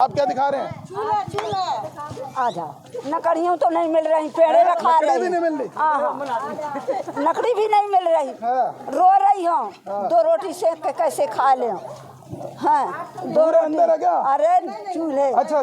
आप क्या दिखा रहे हैं? आ जाओ। लकड़ियों तो नहीं मिल रही, पेड़े रखा लकड़ी रही। भी नहीं मिल रही? हाँ, लकड़ी भी नहीं मिल रही। रो रही हूँ, 2 रोटी सेक के कैसे खा ले। हाँ, 2 रोटी अंदर है क्या? अरे चूल्हे। अच्छा,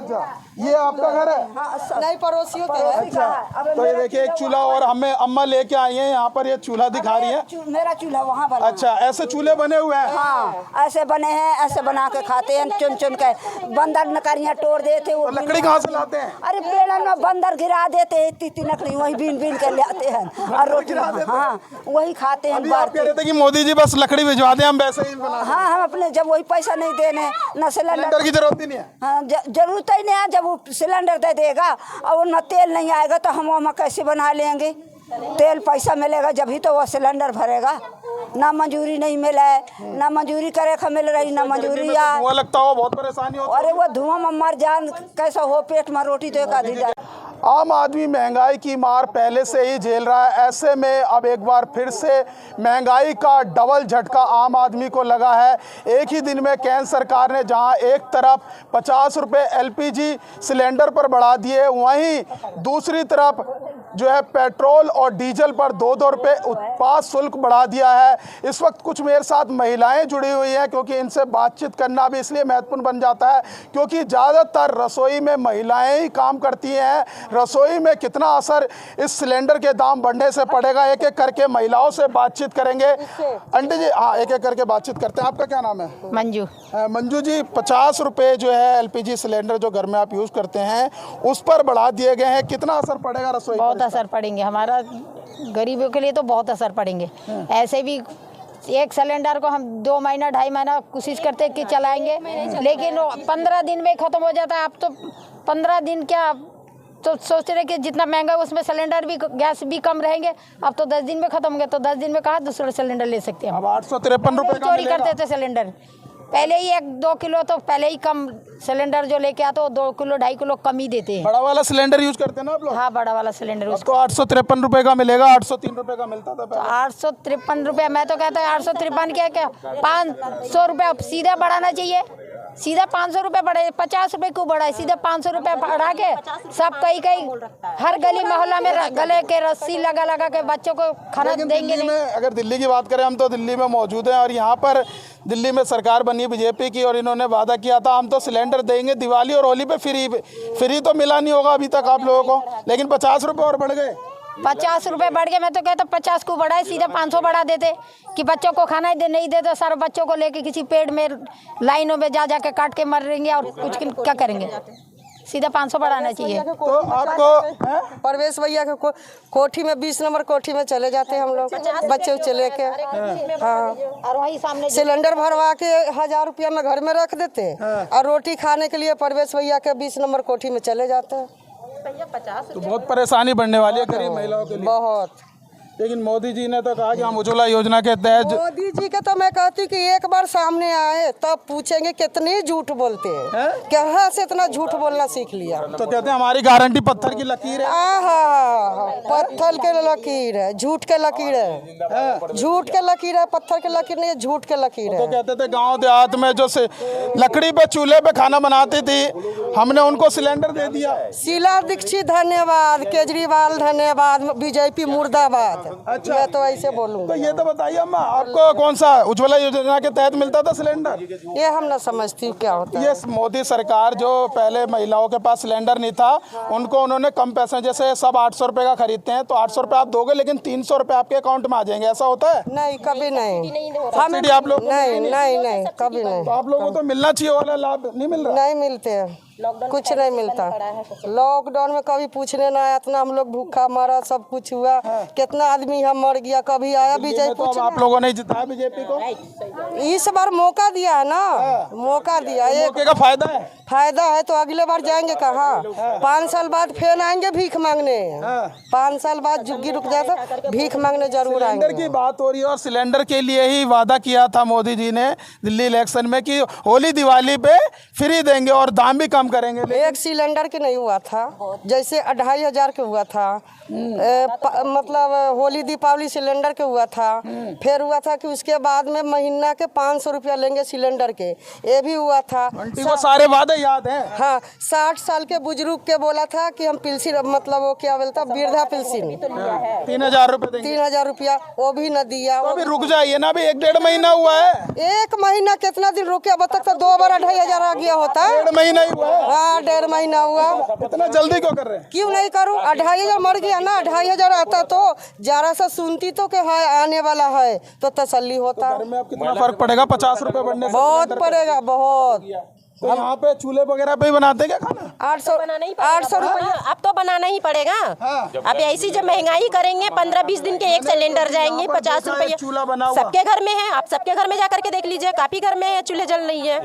ये आपका घर है? हाँ, नहीं, पड़ोसियों के अच्छा, तो ये देखिए एक चूल्हा, और हमें अम्मा लेके आई है यहाँ पर, ये चूल्हा दिखा रही है। मेरा चूल्हा वहाँ बना। अच्छा, ऐसे चूल्हे बने हुए हैं? हाँ, ऐसे बने हैं, ऐसे बना के खाते हैं, चुन चुन के। बंदर नकरियाँ तोड़ देते वो। लकड़ी कहाँ से लाते हैं? अरे पेड़ में बंदर गिरा देते हैं, इतनी लकड़ी वही बीन बीन के ले आते हैं और रोटी। हाँ, वही खाते हैं। अभी आप कह रहे थे कि मोदी जी बस लकड़ी भिजवा दें, हम वैसे ही बना दें। हाँ, हम अपने जब वही पैसा नहीं देने न सिलेंडर की जरूरत ही नहीं है। हाँ, जरूरत ही नहीं है। जब वो सिलेंडर दे देगा और न तेल नहीं आएगा तो हम वहाँ कैसे बना लेंगे? तेल पैसा मिलेगा जब ही तो वो सिलेंडर भरेगा। ना मंजूरी नहीं मिला है, ना मंजूरी करे का मिल रही, ना मंजूरी। धुआं लगता हो, बहुत परेशानी होती है। अरे वो धुआं में मर जान कैसा हो, पेट में रोटी तो एक आधी जाए। आम आदमी महंगाई की मार पहले से ही झेल रहा है, ऐसे में अब एक बार फिर से महंगाई का डबल झटका आम आदमी को लगा है। एक ही दिन में केंद्र सरकार ने जहां एक तरफ 50 रुपये LPG सिलेंडर पर बढ़ा दिए, वहीं दूसरी तरफ जो है पेट्रोल और डीजल पर 2-2 रुपये उत्पाद शुल्क बढ़ा दिया है। इस वक्त कुछ मेरे साथ महिलाएं जुड़ी हुई हैं, क्योंकि इनसे बातचीत करना भी इसलिए महत्वपूर्ण बन जाता है क्योंकि ज़्यादातर रसोई में महिलाएं ही काम करती हैं। रसोई में कितना असर इस सिलेंडर के दाम बढ़ने से पड़ेगा, एक एक करके महिलाओं से बातचीत करेंगे। आंटी जी, हाँ, एक एक करके बातचीत करते हैं। आपका क्या नाम है? मंजू। मंजू जी, 50 रुपये जो है LPG सिलेंडर जो घर में आप यूज़ करते हैं उस पर बढ़ा दिए गए हैं, कितना असर पड़ेगा रसोई? बहुत असर पड़ेंगे, हमारा गरीबों के लिए तो बहुत असर पड़ेंगे। ऐसे भी एक सिलेंडर को हम 2 महीना 2.5 महीना कोशिश करते हैं कि चलाएंगे, लेकिन 15 दिन में खत्म हो जाता है। अब तो 15 दिन क्या, तो सोच रहे कि जितना महंगा उसमें सिलेंडर भी, गैस भी कम रहेंगे। अब तो 10 दिन में खत्म हो गया, तो 10 दिन में कहाँ दूसरा सिलेंडर ले सकते हैं? अब 853 रुपये चोरी करते थे सिलेंडर। पहले ही 1-2 किलो तो पहले ही कम सिलेंडर जो लेके आते हो 2 किलो 2.5 किलो कम ही देते हैं। बड़ा वाला सिलेंडर यूज करते हैं ना आप लोग? हाँ, बड़ा वाला सिलेंडर। उसको 853 रुपये का मिलेगा, 803 रुपये का मिलता था पहले। 853 रुपये, मैं तो कहता हूँ 853 क्या 500 रुपये सीधा बढ़ाना चाहिए। सीधा 500 रुपये बढ़े, 50 रुपये क्यों बढ़ाए? सीधा 500 रुपये बढ़ा के सब कई हर गली मोहल्ला में गले के रस्सी लगा लगा के बच्चों को खाना देंगे नहीं। अगर दिल्ली की बात करें, हम तो दिल्ली में मौजूद हैं और यहाँ पर दिल्ली में सरकार बनी BJP की और इन्होंने वादा किया था हम तो सिलेंडर देंगे दिवाली और होली पे फ्री तो मिला नहीं होगा अभी तक आप लोगों को, लेकिन 50 रुपये और बढ़ गए। 50 रुपये बढ़ गए। मैं तो कहता 50 को बढ़ाए, सीधा 500 बढ़ा देते कि बच्चों को खाना नहीं देते। सारे बच्चों को लेके किसी पेड़ में लाइनों में जा के काट के मर रहेंगे और कुछ क्या करेंगे? सीधा 500 बढ़ाना चाहिए। तो आपको परवेश भैया के कोठी में 20 नंबर कोठी में चले जाते हैं हम लोग, बच्चे चले के। हाँ, और वही सामने सिलेंडर भरवा के 1000 रुपया में घर में रख देते और रोटी खाने के लिए परवेश भैया के 20 नंबर कोठी में चले जाते हैं। तो बहुत परेशानी बढ़ने वाली है गरीब महिलाओं के लिए। बहुत। लेकिन मोदी जी ने तो कहा कि हम उज्ज्वला योजना के तहत। मोदी जी के तो मैं कहती हूँ कि एक बार सामने आए तब पूछेंगे कितनी झूठ बोलते हैं, कहाँ से इतना झूठ बोलना सीख लिया। तो कहते हैं हमारी गारंटी पत्थर की लकीर है। पत्थर के लकीर है, झूठ के लकीर है, झूठ के लकीर है, पत्थर के लकीर नहीं है, झूठ के लकीर है। तो कहते थे गांव देहात में जो से लकड़ी पे चूल्हे पे खाना बनाती थी, हमने उनको सिलेंडर दे दिया। शीला दीक्षित धन्यवाद, केजरीवाल धन्यवाद, BJP मुर्दाबाद। अच्छा, मैं तो ऐसे बोलूँगा। तो ये तो बताइए अम्मा, आपको कौन सा उज्ज्वला योजना के तहत मिलता था सिलेंडर? ये हम ना समझती क्या होता है। ये मोदी सरकार जो पहले महिलाओं के पास सिलेंडर नहीं था उनको उन्होंने कम पैसे, जैसे सब 800 रुपये का खरीदते हैं तो 800 रुपये आप दोगे लेकिन 300 रुपये आपके अकाउंट में आ जाएंगे, ऐसा होता है? नहीं, कभी नहीं। सब्सिडी आप लोग नहीं, कभी नहीं। तो आप लोगों को तो मिलना चाहिए वाला लाभ नहीं मिल रहा? नहीं मिलते हैं, कुछ नहीं मिलता। लॉकडाउन में कभी पूछने ना आया, इतना हम लोग भूखा मरा, सब कुछ हुआ, कितना आदमी हम मर गया, कभी आया BJP तो अब आप लोगों ने जिताया BJP को, इस बार मौका दिया है ना, मौका दिया। मौके का फायदा है? फायदा है तो अगले बार जाएंगे कहाँ? 5 साल बाद फिर आएंगे भीख मांगने। 5 साल बाद जुग्गी रुक जाए तो भीख मांगने जरूर आएंगे। सिलेंडर की बात हो रही है और सिलेंडर के लिए ही वादा किया था मोदी जी ने दिल्ली इलेक्शन में कि होली दिवाली पे फ्री देंगे और दाम भी कम करेंगे। एक सिलेंडर के नहीं हुआ था, जैसे 2500 के हुआ था, मतलब होली दीपावली सिलेंडर के हुआ था, फिर हुआ था कि उसके बाद में महीना के थे 500 रुपया लेंगे सिलेंडर के, ये भी हुआ था। आंटी को सारे वादे याद हैं। हाँ, 60 साल के बुजुर्ग के बोला था कि हम पेंशन, मतलब वो क्या बोलता, वृद्धा पेंशन 3000 रुपए देंगे। 3000 रुपया वो भी न दिया। तो अभी रुक जाइए ना, अभी 1-1.5 महीना हुआ है। 1 महीना कितना दिन रुके? अब तक तो 2 बार 2500 आ गया होता। 1.5 महीना ही हुआ है। हाँ, 1.5 महीना हुआ। इतना जल्दी क्यों कर रहे हैं? क्यों नहीं करूँ? 2500 मर गया ना, 2500 आता तो जरा सा सुनती तो कि हाँ आने वाला है तो तसल्ली होता। घर में अब कितना फर्क पड़ेगा 50 रुपए बढ़ने से? बहुत पड़ेगा, बहुत। तो यहाँ पे चूल्हे वगैरह पे ही बनाते हैं क्या खाना? 800 रुपया। अब तो बनाना ही पड़ेगा। अब ऐसी जब महंगाई करेंगे 15-20 दिन के एक सिलेंडर जाएंगे 50 रुपया। चूल्हा बना हुआ सबके घर में है, आप सबके घर में जाकर के देख लीजिए, काफी घर में है चूल्हे जल रही है,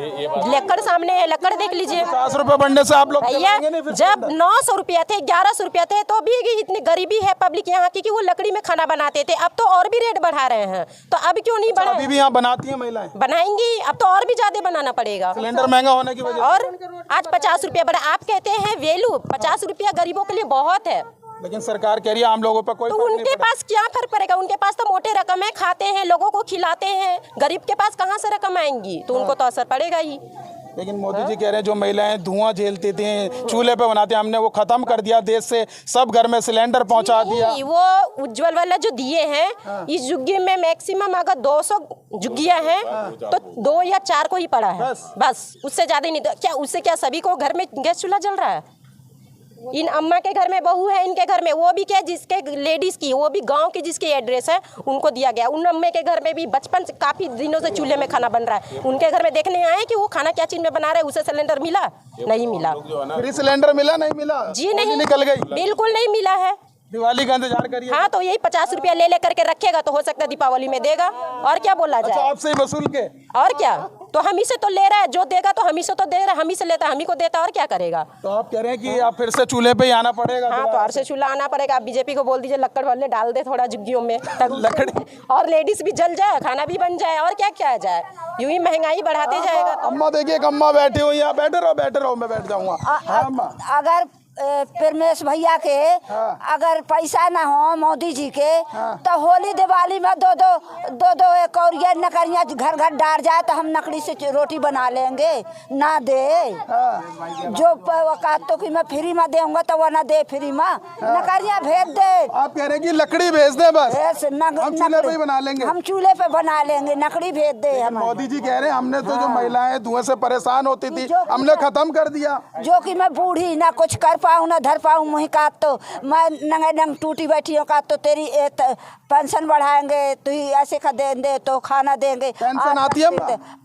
लक्कड़ सामने है, लक्कड़ देख लीजिए। 50 रुपए बढ़ने से आप लोग भैया चलाएंगे नहीं फिर जब 900 रुपया थे, 1100 रुपया थे, तो भी इतनी गरीबी है पब्लिक यहाँ की कि वो लकड़ी में खाना बनाते थे। अब तो और भी रेट बढ़ा रहे हैं, तो अब क्यों नहीं बढ़ा? अभी भी यहाँ बनाती हैं महिलाएं? बनाएंगी, अब तो और भी ज्यादा बनाना पड़ेगा। सिलेंडर महंगा होने की वजह और आज 50 रुपया बढ़ा। आप कहते हैं वैल्यू 50 रुपया गरीबों के लिए बहुत है, से। लेकिन सरकार कह रही है आम लोगों पर कोई तो फर्क नहीं उनके पड़ेगा। पास क्या फर्क पड़ेगा? उनके पास तो मोटे रकम है, खाते हैं, लोगों को खिलाते हैं। गरीब के पास कहाँ से रकम आएंगी? तो उनको तो असर पड़ेगा ही। लेकिन मोदी जी कह रहे हैं जो महिलाएं धुआं झेलती थी, चूल्हे पे बनाते, हमने वो खत्म कर दिया देश से, सब घर में सिलेंडर पहुंचा दिया। नहीं, वो उज्जवल वाला जो दिए हैं, इस झुग्गी में मैक्सिमम अगर 200 झुग्गियां हैं तो 2 या 4 को ही पड़ा है, बस उससे ज्यादा नहीं। तो क्या उससे क्या सभी को घर में गैस चूल्हा जल रहा है? इन अम्मा के घर में बहू है, इनके घर में वो भी क्या, जिसके लेडीज की, वो भी गांव की जिसकी एड्रेस है उनको दिया गया। उन अम्मे के घर में भी बचपन से काफी दिनों से चूल्हे में खाना बन रहा है। उनके घर में देखने आए कि वो खाना क्या चीज में बना रहे, उसे सिलेंडर मिला नहीं मिला? फ्री सिलेंडर मिला नहीं मिला? जी नहीं, निकल गई, बिल्कुल नहीं मिला है। दिवाली का इंतजार करिए। हाँ, तो यही 50 रुपया ले करके रखेगा तो हो सकता है दीपावली में देगा, और क्या बोला जाए? अच्छा, आपसे ही वसूल के? और क्या, तो हम ही से तो ले रहा है, जो देगा तो हम ही से तो दे रहा है, हम ही से लेता है, हम ही को देता है, और क्या करेगा? तो आप कह रहे हैं कि आप फिर से चूल्हे पे ही आना पड़ेगा? हाँ, तो और से चूल्हा आना पड़ेगा। आप बीजेपी को बोल दीजिए लक्कड़ वाले डाल दे थोड़ा झुग्गियों में, तब लकड़ी और लेडीज भी जल जाए, खाना भी बन जाए, और क्या क्या जाए? यूं ही महंगाई बढ़ाते जाएगा। अम्मा देखिए, एक अम्मा बैठी हुई है, बैठे रहो मैं बैठ जाऊंगा। हाँ अम्मा। अगर परमेश भैया के अगर पैसा ना हो मोदी जी के, तो होली दिवाली में दो एक और ये नकरियाँ घर घर डाल जाए तो हम नकड़ी से रोटी बना लेंगे। ना दे जो तो कि मैं फ्री में दूंगा तो वो ना दे, फ्री में नकरियाँ भेज दे। आप कह रहे हैं कि लकड़ी भेज दे बस, हम चूल्हे पे ही बना लेंगे। हम चूल्हे पे बना लेंगे, नकड़ी भेज दे हमें। मोदी जी कह रहे हैं हमने तो जो महिलाएं धुएं से परेशान होती थी हमने खत्म कर दिया। जो कि मैं बूढ़ी ना कुछ कर पाऊँ ना धर पाऊँ, मुँह का तो मैं नंगे नंग टूटी बैठी हूँ, का तो तेरी पेंशन बढ़ाएंगे, तू ऐसे का दे तो खाना देंगे। पेंशन आती है?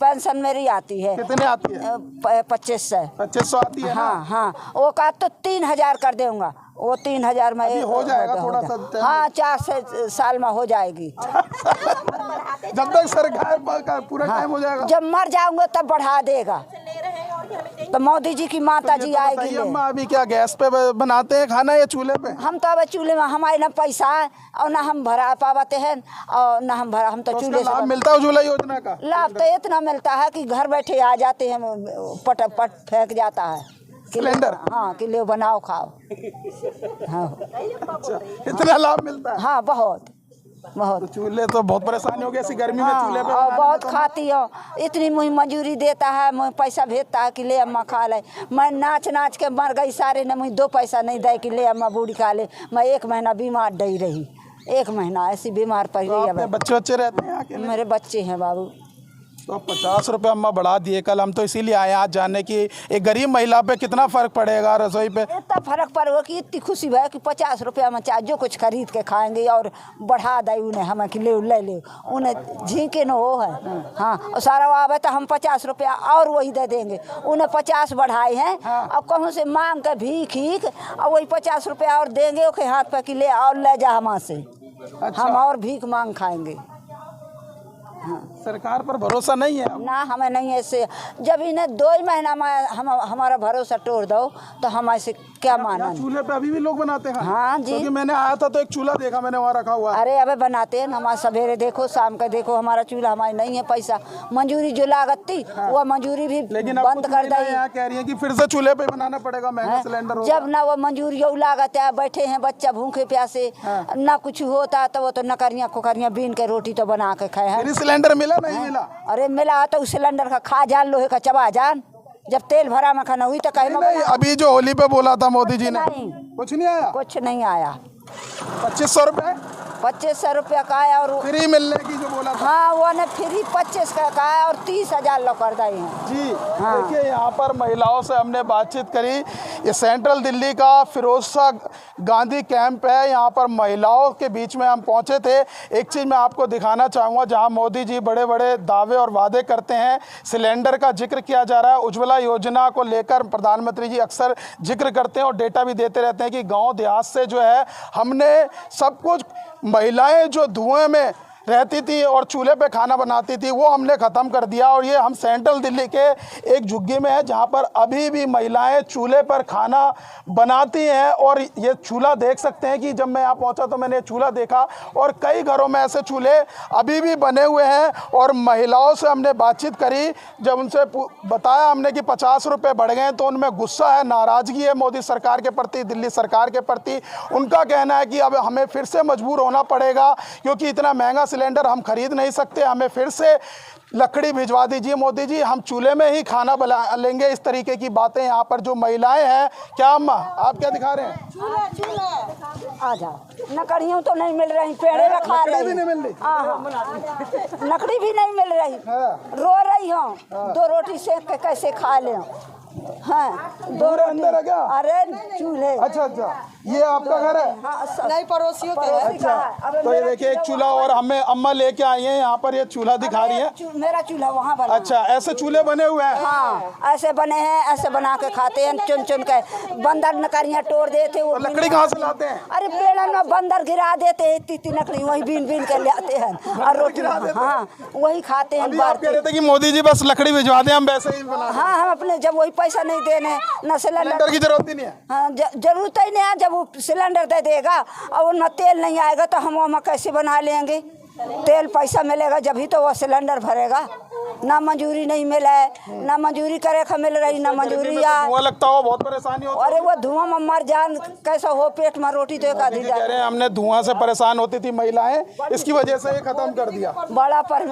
पेंशन मेरी आती है। कितने आती है? 2500 आती है? हाँ, वो का तो 3000 कर दूंगा। वो 3000 में हो जाएगा थोड़ा सा। हाँ, 4 साल में हो जाएगी। जब तक सरकार का पूरा टाइम हो जाएगा। जब मर जाऊंगा तब बढ़ा देगा, तो मोदी जी की माता जी आएगी। अम्मा अभी क्या गैस पे बनाते हैं खाना या चूल्हे पे? हम तो अब चूल्हे में, हमारे ना पैसा है और ना हम भरा पाते हैं, और ना हम भरा, हम तो चूल्हे से। लाभ मिलता है उज्ज्वला योजना का? लाभ तो इतना मिलता है कि घर बैठे आ जाते हैं, पट फेंक जाता है सिलेंडर। हाँ, कि ले बनाओ खाओ। हाँ, अच्छा, इतना लाभ मिलता है? हाँ, बहुत। तो चूल्हे तो बहुत परेशानी हो गई ऐसी गर्मी में चूल्हे पे और बहुत खाती हो, इतनी मुझे मजूरी देता है, मुझे पैसा भेजता है कि ले अम्मा खा ले। मैं नाच के मर गई सारे ने, मुझे 2 पैसा नहीं दे कि ले अम्मा बूढ़ी खा ले। मैं 1 महीना बीमार डई रही, 1 महीना ऐसी बीमार पड़ रही है। बच्चे रहते हैं अकेले? मेरे बच्चे हैं बाबू। तो 50 रुपये अम्मा बढ़ा दिए कल, हम तो इसीलिए आए आज जानने की एक गरीब महिला पे कितना फर्क पड़ेगा रसोई पे। इतना फर्क पड़ेगा कि इतनी खुशी है कि 50 रुपया में चाहे जो कुछ खरीद के खाएंगे, और बढ़ा दे उन्हें, हमें कि ले उन्हें झींके न हो है। हाँ, और सारा आवे तो हम 50 रुपया और वही दे देंगे। उन्हें 50 बढ़ाए हैं, और कहूँ से मांग के भीख और वही 50 रुपया और देंगे उसके हाथ पे कि ले और ले जा हमारे से। अच्छा। हम और भीख मांग खाएंगे। सरकार पर भरोसा नहीं है? ना, हमें नहीं है ऐसे। जब इन्हें 2 महीना में हमारा भरोसा तोड़ दो तो हम ऐसे क्या माना? चूल्हे पे अभी भी लोग बनाते हैं? हाँ जी। क्योंकि मैंने आया था तो एक चूल्हा देखा मैंने वहाँ रखा हुआ। अरे अबे बनाते हैं, हमारा सवेरे देखो शाम का देखो, हमारा चूल्हा, हमारी नहीं है पैसा। मंजूरी जो लागत थी वो मंजूरी भी बंद कर दी। कह रही है कि फिर से चूल्हे पे बनाना पड़ेगा, महंगा सिलेंडर होगा। जब ना वो मंजूरी लागत है, बैठे हैं बच्चा भूखे प्यासे, ना कुछ होता तो वो तो नकरियाँ खुकरियाँ बीन के रोटी तो बना के खाए हैं। सिलेंडर मिला नहीं मिला? अरे मिला तो उस सिलेंडर का खा जान लोहे का चबा जान, जब तेल भरा में खाना हुई तो कहीं नहीं, अभी जो होली पे बोला था मोदी जी ने, नहीं। कुछ नहीं आया? कुछ नहीं आया। 2500 रुपए 2500 रुपया का आया और फ्री मिलने की जो बोला था। हाँ वो ने फ्री 25 का आया और 30,000 लोग कर दिए हैं। जी देखिए, यहाँ पर महिलाओं से हमने बातचीत करी। ये सेंट्रल दिल्ली का फिरोजशाह गांधी कैंप है, यहाँ पर महिलाओं के बीच में हम पहुँचे थे। एक चीज़ मैं आपको दिखाना चाहूँगा, जहाँ मोदी जी बड़े बड़े दावे और वादे करते हैं, सिलेंडर का जिक्र किया जा रहा है। उज्ज्वला योजना को लेकर प्रधानमंत्री जी अक्सर जिक्र करते हैं और डेटा भी देते रहते हैं कि गाँव देहात से जो है हमने सब कुछ, महिलाएं जो धुएं में रहती थी और चूल्हे पे खाना बनाती थी वो हमने ख़त्म कर दिया। और ये हम सेंट्रल दिल्ली के एक झुग्गी में है जहाँ पर अभी भी महिलाएं चूल्हे पर खाना बनाती हैं। और ये चूल्हा देख सकते हैं कि जब मैं यहाँ पहुँचा तो मैंने चूल्हा देखा और कई घरों में ऐसे चूल्हे अभी भी बने हुए हैं। और महिलाओं से हमने बातचीत करी, जब उनसे बताया हमने कि 50 रुपये बढ़ गए तो उनमें गुस्सा है, नाराज़गी है मोदी सरकार के प्रति, दिल्ली सरकार के प्रति। उनका कहना है कि अब हमें फिर से मजबूर होना पड़ेगा क्योंकि इतना महंगा सिलेंडर हम खरीद नहीं सकते, हमें फिर से लकड़ी भिजवा दीजिए मोदी जी, हम चूल्हे में ही खाना बना लेंगे। इस तरीके की बातें यहाँ पर जो महिलाएं हैं। क्या अम्मा आप क्या दिखा रहे हैं? आ जाओ, लकड़ियों तो नहीं मिल रही, पेड़े में खा रही, भी नहीं मिल रही? लकड़ी भी नहीं मिल रही, रो रही हूँ। 2 रोटी सेक के कैसे खा ले? हाँ, 2 अंदर है क्या? अरे चूल्हे। अच्छा, ये आपका घर है? नहीं, पड़ोसियों के है। अच्छा, तो ये देखिए एक चूल्हा और हमें अम्मा लेके आई हैं यहाँ पर, ये चूल्हा दिखा रही है। मेरा चूल्हा वहाँ बना। अच्छा, ऐसे चूल्हे बने हुए हैं? हाँ, ऐसे बने हैं, ऐसे बना के खाते हैं, चुन चुन के। बंदर नकरियाँ तोड़ देते वो। लकड़ी कहाँ से लाते हैं? अरे पेड़ में बंदर गिरा देते हैं, इतनी लकड़ी वही बीन बीन के ले आते हैं और रोटी, हाँ वही खाते हैं। अभी आप कह रहे थे कि मोदी जी बस लकड़ी भिजवा दें, हम वैसे ही बना दें। हाँ, हम अपने जब वही पैसा नहीं देने न सिलेंडर की जरूरत ही नहीं है। हाँ, जरूरत ही नहीं है। जब वो सिलेंडर दे देगा और उनमें तेल नहीं आएगा तो हम वहाँ कैसे बना लेंगे? तेल पैसा मिलेगा जब ही तो वो सिलेंडर भरेगा। ना मंजूरी नहीं मिला है, ना मंजूरी करे का मिल रही, ना मंजूरी। धुआं लगता हो, बहुत परेशानी होती है। अरे वो धुआं में मर जान कैसा हो, पेट में रोटी तो एक आधी कह रहे हैं हमने धुआं से परेशान होती थी महिलाएं, इसकी वजह से ये खत्म कर दिया, बड़ा पर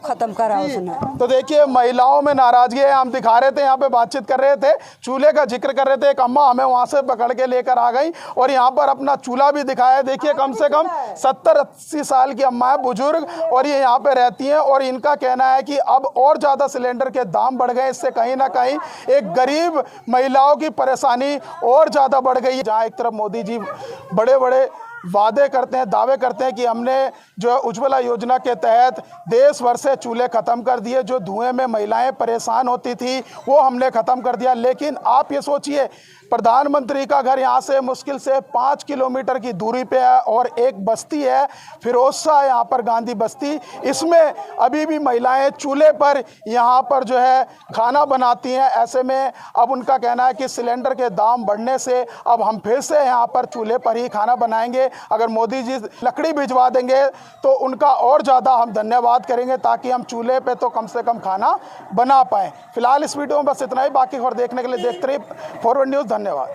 खत्म करा उसने। तो देखिए महिलाओं में नाराजगी है। हम दिखा रहे थे, यहाँ पे बातचीत कर रहे थे, चूल्हे का जिक्र कर रहे थे। एक अम्मा हमें वहाँ से पकड़ के लेकर आ गई और यहाँ पर अपना चूल्हा भी दिखाया। देखिए कम से कम 70-80 साल की अम्मा है, बुजुर्ग, और ये यहाँ पे रहती हैं। और इनका कहना है कि अब और ज़्यादा सिलेंडर के दाम बढ़ गए, इससे कहीं ना कहीं एक गरीब महिलाओं की परेशानी और ज़्यादा बढ़ गई है। जहाँ एक तरफ मोदी जी बड़े बड़े वादे करते हैं, दावे करते हैं कि हमने जो है उज्ज्वला योजना के तहत देश भर से चूल्हे ख़त्म कर दिए, जो धुएं में महिलाएं परेशान होती थी वो हमने ख़त्म कर दिया। लेकिन आप ये सोचिए, प्रधानमंत्री का घर यहाँ से मुश्किल से 5 किलोमीटर की दूरी पे है और एक बस्ती है फिरोजशाह, यहाँ पर गांधी बस्ती, इसमें अभी भी महिलाएं चूल्हे पर यहाँ पर जो है खाना बनाती हैं। ऐसे में अब उनका कहना है कि सिलेंडर के दाम बढ़ने से अब हम फिर से यहाँ पर चूल्हे पर ही खाना बनाएंगे। अगर मोदी जी लकड़ी भिजवा देंगे तो उनका और ज़्यादा हम धन्यवाद करेंगे, ताकि हम चूल्हे पे तो कम से कम खाना बना पाएँ। फिलहाल इस वीडियो में बस इतना ही। बाकी खबर देखने के लिए देखते रहिए फॉरवर्ड न्यूज़। धन्यवाद।